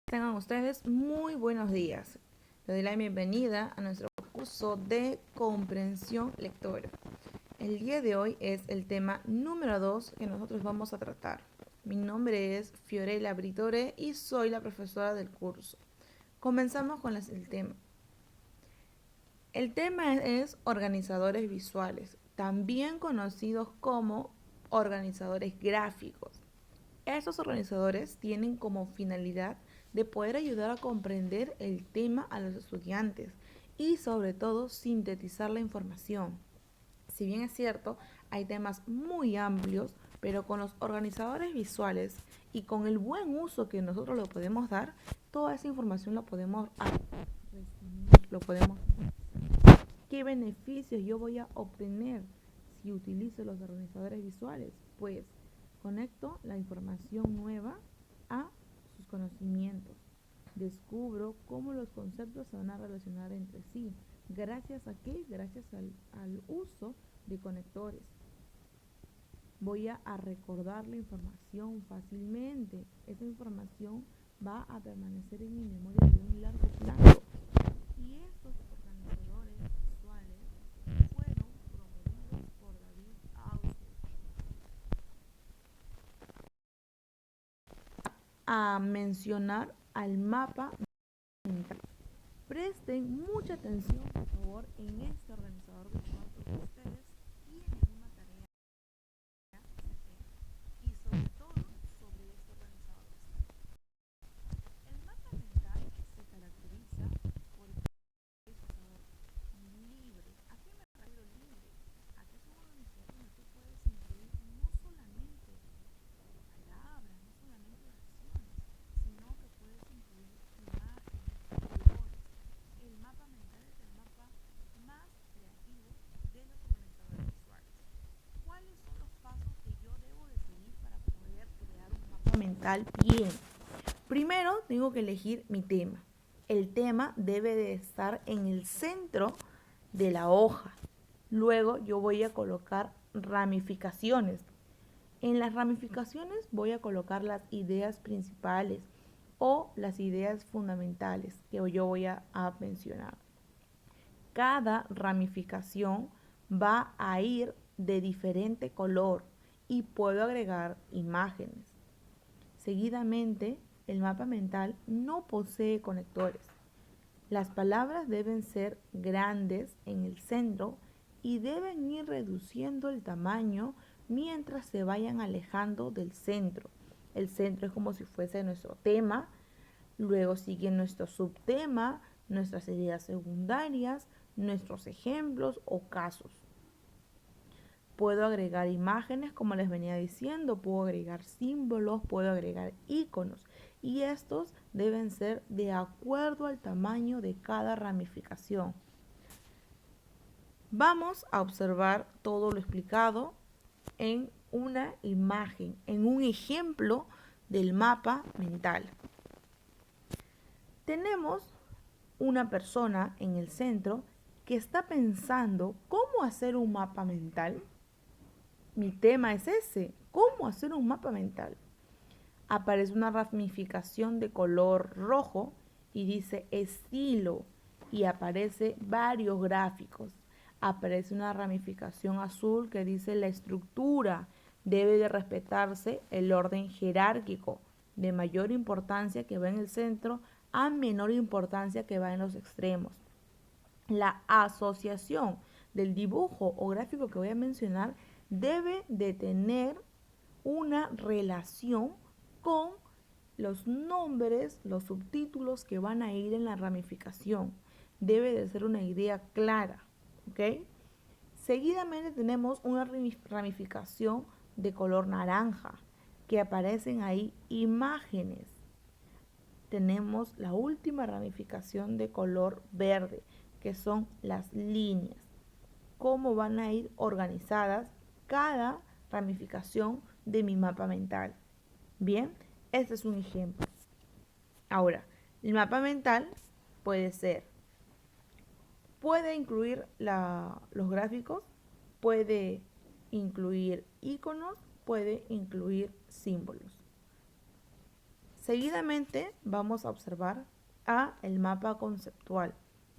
Tengan ustedes muy buenos días. Les doy la bienvenida a nuestro curso de comprensión lectora. El día de hoy es el tema número 2 que nosotros vamos a tratar. Mi nombre es Fiorella Britore y soy la profesora del curso. Comenzamos con el tema. El tema es organizadores visuales, también conocidos como organizadores gráficos. Estos organizadores tienen como finalidad de poder ayudar a comprender el tema a los estudiantes y sobre todo sintetizar la información. Si bien es cierto, hay temas muy amplios, pero con los organizadores visuales y con el buen uso que nosotros le podemos dar, toda esa información la podemos resumir, lo podemos. ¿Qué beneficios yo voy a obtener si utilizo los organizadores visuales? Pues conecto la información nueva a sus conocimientos. Descubro cómo los conceptos se van a relacionar entre sí. ¿Gracias a qué? Gracias al uso de conectores. Voy a recordar la información fácilmente. Esa información va a permanecer en mi memoria de un largo plazo. Y estos organizadores visuales fueron promovidos por David Ausubel. A mencionar al mapa mental. Presten mucha atención, por favor, en este organizador visual porque ustedes tienen una tarea y sobre todo sobre este organizador visual. El mapa mental se caracteriza por el organizador libre. ¿A qué me refiero libre? A que es un organizador donde tú puedes incluir no solamente palabras, no solamente oraciones, sino que puedes incluir imágenes, colores. El mapa mental es el mapa más creativo de los organizadores visuales. ¿Cuáles son los pasos que yo debo de seguir para poder crear un mapa mental bien? Primero tengo que elegir mi tema. El tema debe de estar en el centro de la hoja. Luego yo voy a colocar ramificaciones. En las ramificaciones voy a colocar las ideas principales o las ideas fundamentales que yo voy a mencionar. Cada ramificación va a ir de diferente color y puedo agregar imágenes. Seguidamente, el mapa mental no posee conectores. Las palabras deben ser grandes en el centro y deben ir reduciendo el tamaño mientras se vayan alejando del centro. El centro es como si fuese nuestro tema, luego sigue nuestro subtema, nuestras ideas secundarias, nuestros ejemplos o casos. Puedo agregar imágenes, como les venía diciendo, puedo agregar símbolos, puedo agregar iconos y estos deben ser de acuerdo al tamaño de cada ramificación. Vamos a observar todo lo explicado en una imagen, en un ejemplo del mapa mental. Tenemos una persona en el centro que está pensando cómo hacer un mapa mental. Mi tema es ese, ¿cómo hacer un mapa mental? Aparece una ramificación de color rojo y dice estilo y aparece varios gráficos. Aparece una ramificación azul que dice la estructura. Debe de respetarse el orden jerárquico de mayor importancia que va en el centro a menor importancia que va en los extremos. La asociación del dibujo o gráfico que voy a mencionar debe de tener una relación con los nombres, los subtítulos que van a ir en la ramificación. Debe de ser una idea clara, ¿ok? Seguidamente tenemos una ramificación de color naranja, que aparecen ahí imágenes. Tenemos la última ramificación de color verde, que son las líneas. Cómo van a ir organizadas cada ramificación de mi mapa mental. Bien, este es un ejemplo. Ahora, el mapa mental puede incluir los gráficos, puede incluir iconos, puede incluir símbolos. Seguidamente vamos a observar el mapa conceptual.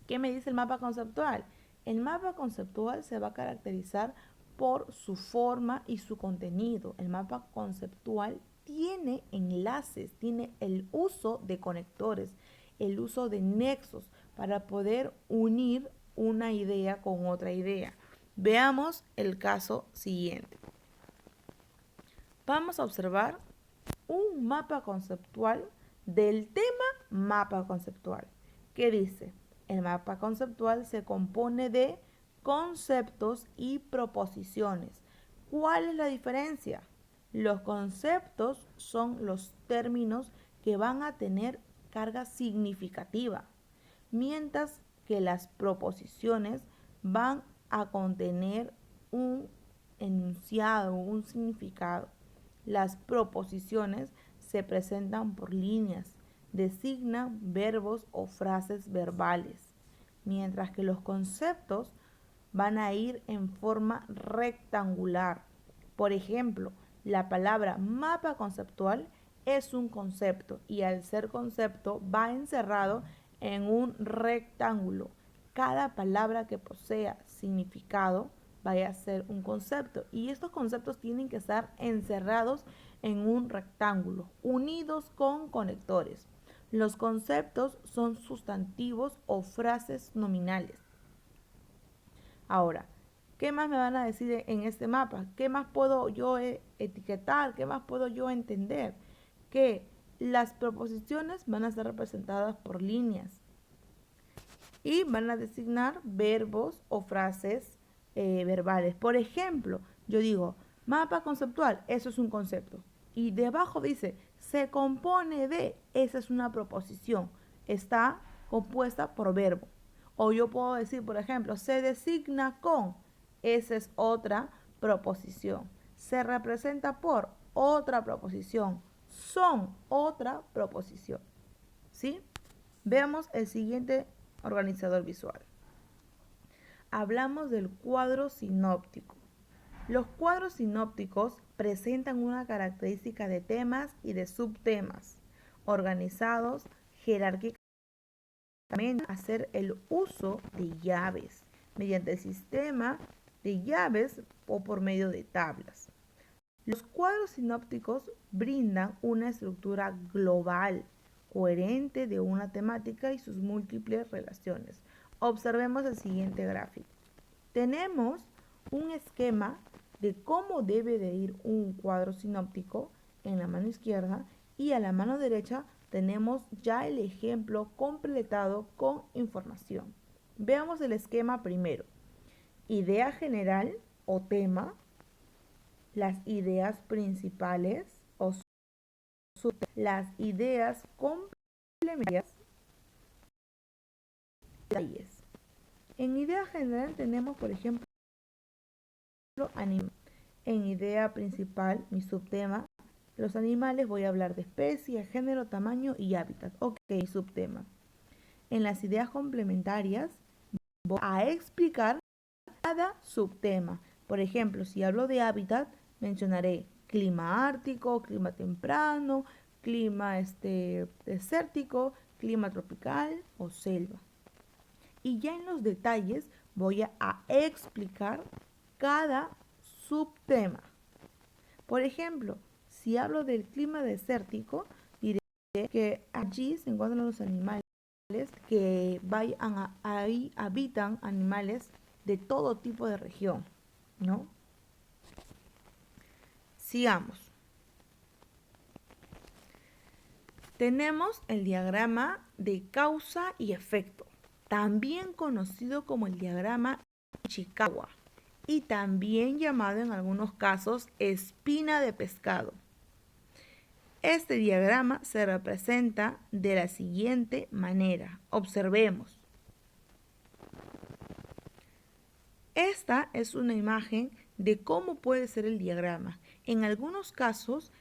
¿Qué me dice el mapa conceptual? El mapa conceptual se va a caracterizar por su forma y su contenido. El mapa conceptual tiene enlaces, tiene el uso de conectores, el uso de nexos para poder unir una idea con otra idea. Veamos el caso siguiente. Vamos a observar un mapa conceptual del tema mapa conceptual. ¿Qué dice? El mapa conceptual se compone de conceptos y proposiciones. ¿Cuál es la diferencia? Los conceptos son los términos que van a tener carga significativa, mientras que las proposiciones van a contener un enunciado, un significado. Las proposiciones se presentan por líneas, designan verbos o frases verbales, mientras que los conceptos van a ir en forma rectangular. Por ejemplo, la palabra mapa conceptual es un concepto y al ser concepto va encerrado en un rectángulo. Cada palabra que posea significado vaya a ser un concepto y estos conceptos tienen que estar encerrados en un rectángulo, unidos con conectores. Los conceptos son sustantivos o frases nominales. Ahora, ¿qué más me van a decir en este mapa? ¿Qué más puedo yo etiquetar? ¿Qué más puedo yo entender? Que las proposiciones van a ser representadas por líneas y van a designar verbos o frases verbales. Por ejemplo, yo digo, mapa conceptual, eso es un concepto. Y debajo dice, se compone de, esa es una proposición. Está compuesta por verbo. O yo puedo decir, por ejemplo, se designa con, esa es otra proposición. Se representa por otra proposición. Son otra proposición. ¿Sí? Veamos el siguiente organizador visual. Hablamos del cuadro sinóptico. Los cuadros sinópticos presentan una característica de temas y de subtemas, organizados jerárquicamente a hacer el uso de llaves, mediante el sistema de llaves o por medio de tablas. Los cuadros sinópticos brindan una estructura global, coherente de una temática y sus múltiples relaciones. Observemos el siguiente gráfico. Tenemos un esquema de cómo debe de ir un cuadro sinóptico en la mano izquierda y a la mano derecha tenemos ya el ejemplo completado con información. Veamos el esquema primero. Idea general o tema, las ideas principales o las ideas complementarias, detalles. En idea general tenemos, por ejemplo, animales. En idea principal, mi subtema, los animales, voy a hablar de especie, género, tamaño y hábitat. Ok, subtema. En las ideas complementarias, voy a explicar cada subtema. Por ejemplo, si hablo de hábitat, mencionaré clima ártico, clima temprano, clima desértico, clima tropical o selva. Y ya en los detalles voy a explicar cada subtema. Por ejemplo, si hablo del clima desértico, diré que allí se encuentran los animales que ahí habitan animales de todo tipo de región, ¿no? Sigamos. Tenemos el diagrama de causa y efecto, también conocido como el diagrama Ichikawa y también llamado en algunos casos espina de pescado. Este diagrama se representa de la siguiente manera. Observemos. Esta es una imagen de cómo puede ser el diagrama. En algunos casos,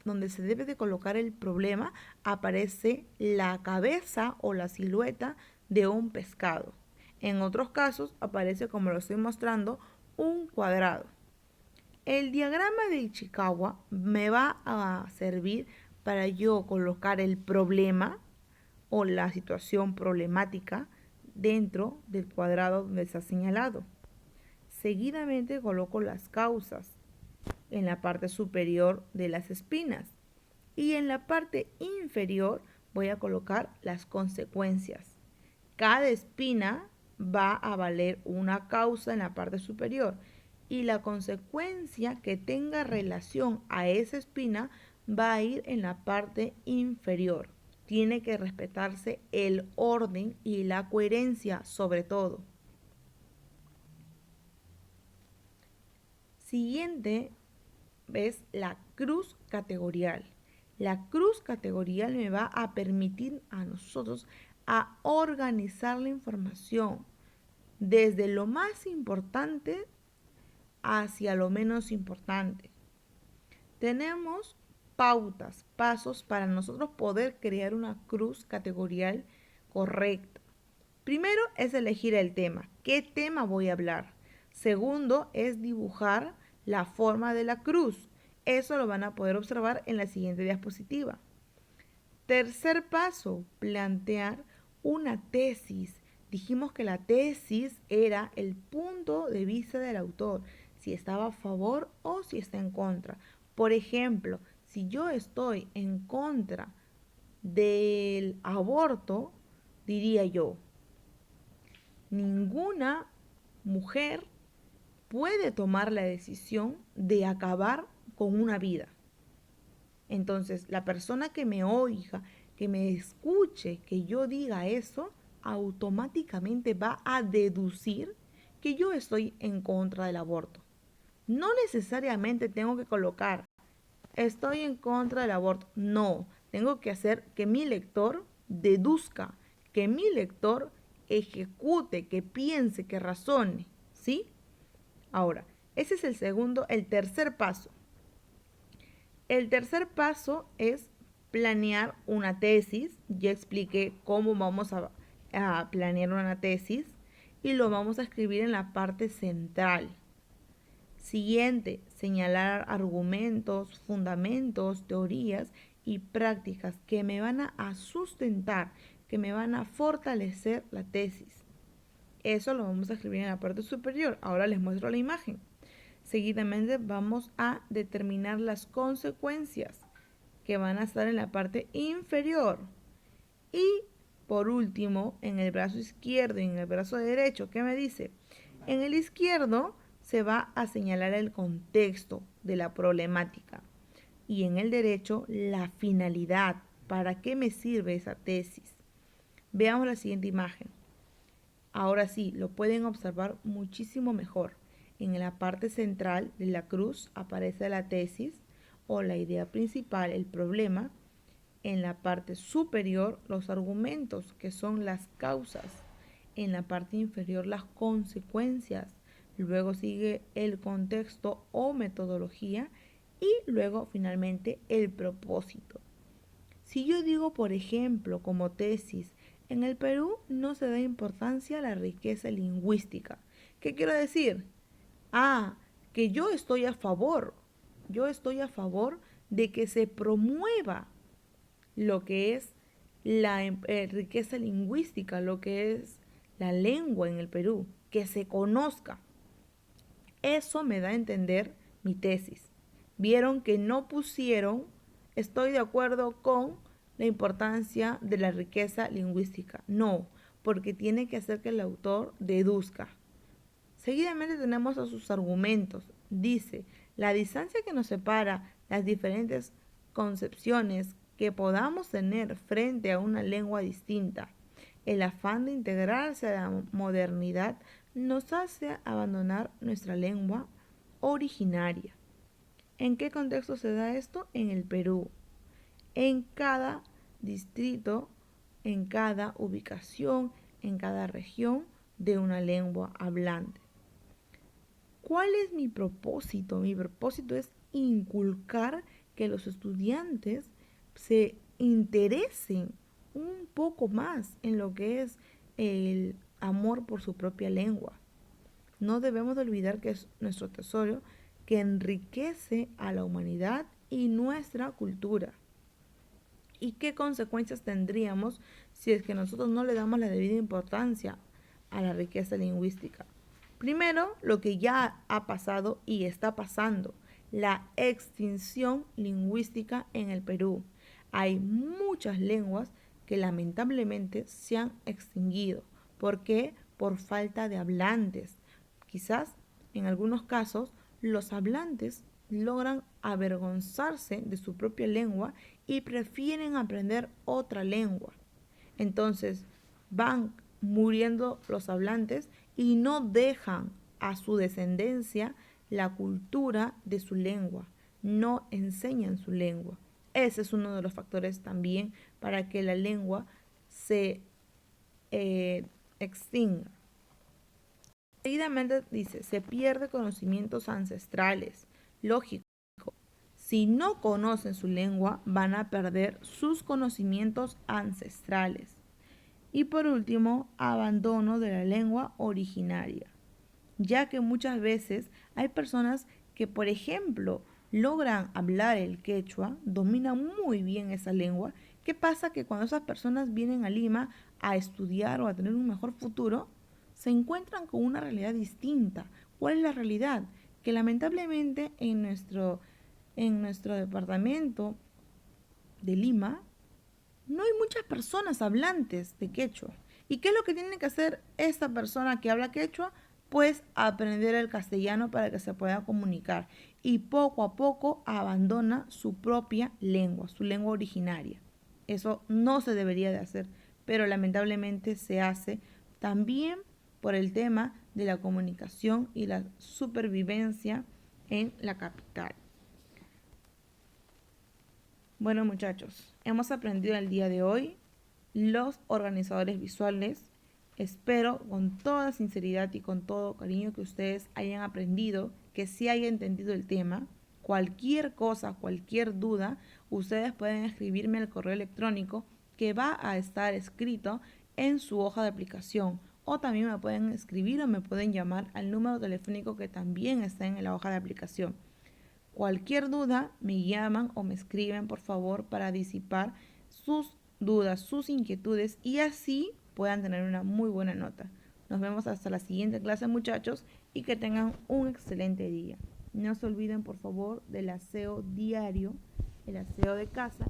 donde se debe de colocar el problema, aparece la cabeza o la silueta de un pescado. En otros casos, aparece, como lo estoy mostrando, un cuadrado. El diagrama de Ichikawa me va a servir para yo colocar el problema o la situación problemática dentro del cuadrado donde está señalado. Seguidamente coloco las causas en la parte superior de las espinas y en la parte inferior voy a colocar las consecuencias. Cada espina va a valer una causa en la parte superior y la consecuencia que tenga relación a esa espina va a ir en la parte inferior. Tiene que respetarse el orden y la coherencia sobre todo. Siguiente es la cruz categorial. La cruz categorial me va a permitir a nosotros a organizar la información desde lo más importante hacia lo menos importante. Tenemos pautas, pasos para nosotros poder crear una cruz categorial correcta. Primero es elegir el tema. ¿Qué tema voy a hablar? Segundo es dibujar la forma de la cruz. Eso lo van a poder observar en la siguiente diapositiva. Tercer paso, plantear una tesis. Dijimos que la tesis era el punto de vista del autor, si estaba a favor o si está en contra. Por ejemplo, si yo estoy en contra del aborto, diría yo, ninguna mujer puede tomar la decisión de acabar con una vida. Entonces, la persona que me oiga, que me escuche, que yo diga eso, automáticamente va a deducir que yo estoy en contra del aborto. No necesariamente tengo que colocar, estoy en contra del aborto. No, tengo que hacer que mi lector deduzca, que mi lector ejecute, que piense, que razone. ¿Sí? Ahora, ese es el tercer paso. El tercer paso es planear una tesis. Ya expliqué cómo vamos a planear una tesis y lo vamos a escribir en la parte central. Siguiente, señalar argumentos, fundamentos, teorías y prácticas que me van a sustentar, que me van a fortalecer la tesis. Eso lo vamos a escribir en la parte superior. Ahora les muestro la imagen. Seguidamente vamos a determinar las consecuencias que van a estar en la parte inferior. Y por último, en el brazo izquierdo y en el brazo derecho, ¿qué me dice? En el izquierdo se va a señalar el contexto de la problemática y en el derecho la finalidad, para qué me sirve esa tesis. Veamos la siguiente imagen. Ahora sí, lo pueden observar muchísimo mejor. En la parte central de la cruz aparece la tesis o la idea principal, el problema. En la parte superior, los argumentos, que son las causas. En la parte inferior, las consecuencias. Luego sigue el contexto o metodología y luego finalmente el propósito. Si yo digo, por ejemplo, como tesis, en el Perú no se da importancia a la riqueza lingüística. ¿Qué quiero decir? Ah, que yo estoy a favor de que se promueva lo que es la riqueza lingüística, lo que es la lengua en el Perú, que se conozca. Eso me da a entender mi tesis. Vieron que no pusieron, estoy de acuerdo con la importancia de la riqueza lingüística. No, porque tiene que hacer que el autor deduzca. Seguidamente tenemos a sus argumentos. Dice, la distancia que nos separa las diferentes concepciones que podamos tener frente a una lengua distinta, el afán de integrarse a la modernidad nos hace abandonar nuestra lengua originaria. ¿En qué contexto se da esto? En el Perú. En cada distrito, en cada ubicación, en cada región de una lengua hablante. ¿Cuál es mi propósito? Mi propósito es inculcar que los estudiantes se interesen un poco más en lo que es el amor por su propia lengua. No debemos de olvidar que es nuestro tesoro que enriquece a la humanidad y nuestra cultura. y qué consecuencias tendríamos si es que nosotros no le damos la debida importancia a la riqueza lingüística. Primero, lo que ya ha pasado y está pasando, la extinción lingüística en el Perú. Hay muchas lenguas que lamentablemente se han extinguido. ¿Por qué? Por falta de hablantes. Quizás, en algunos casos, los hablantes logran avergonzarse de su propia lengua y prefieren aprender otra lengua. Entonces, van muriendo los hablantes y no dejan a su descendencia la cultura de su lengua, no enseñan su lengua. Ese es uno de los factores también para que la lengua se extinga. Seguidamente dice, se pierde conocimientos ancestrales. Lógico, si no conocen su lengua, van a perder sus conocimientos ancestrales. Y por último, abandono de la lengua originaria, ya que muchas veces hay personas que, por ejemplo, logran hablar el quechua, dominan muy bien esa lengua. ¿Qué pasa? Que cuando esas personas vienen a Lima a estudiar o a tener un mejor futuro, se encuentran con una realidad distinta. ¿Cuál es la realidad? Que lamentablemente en nuestro departamento de Lima no hay muchas personas hablantes de quechua. ¿Y qué es lo que tiene que hacer esta persona que habla quechua? Pues aprender el castellano para que se pueda comunicar. Y poco a poco abandona su propia lengua, su lengua originaria. Eso no se debería de hacer, pero lamentablemente se hace también por el tema de la comunicación y la supervivencia en la capital. Bueno, muchachos, hemos aprendido el día de hoy los organizadores visuales. Espero con toda sinceridad y con todo cariño que ustedes hayan aprendido, que sí hayan entendido el tema. Cualquier cosa, cualquier duda, ustedes pueden escribirme al correo electrónico que va a estar escrito en su hoja de aplicación. O también me pueden escribir o me pueden llamar al número telefónico que también está en la hoja de aplicación. Cualquier duda, me llaman o me escriben, por favor, para disipar sus dudas, sus inquietudes y así puedan tener una muy buena nota. Nos vemos hasta la siguiente clase, muchachos, y que tengan un excelente día. No se olviden, por favor, del aseo diario, el aseo de casa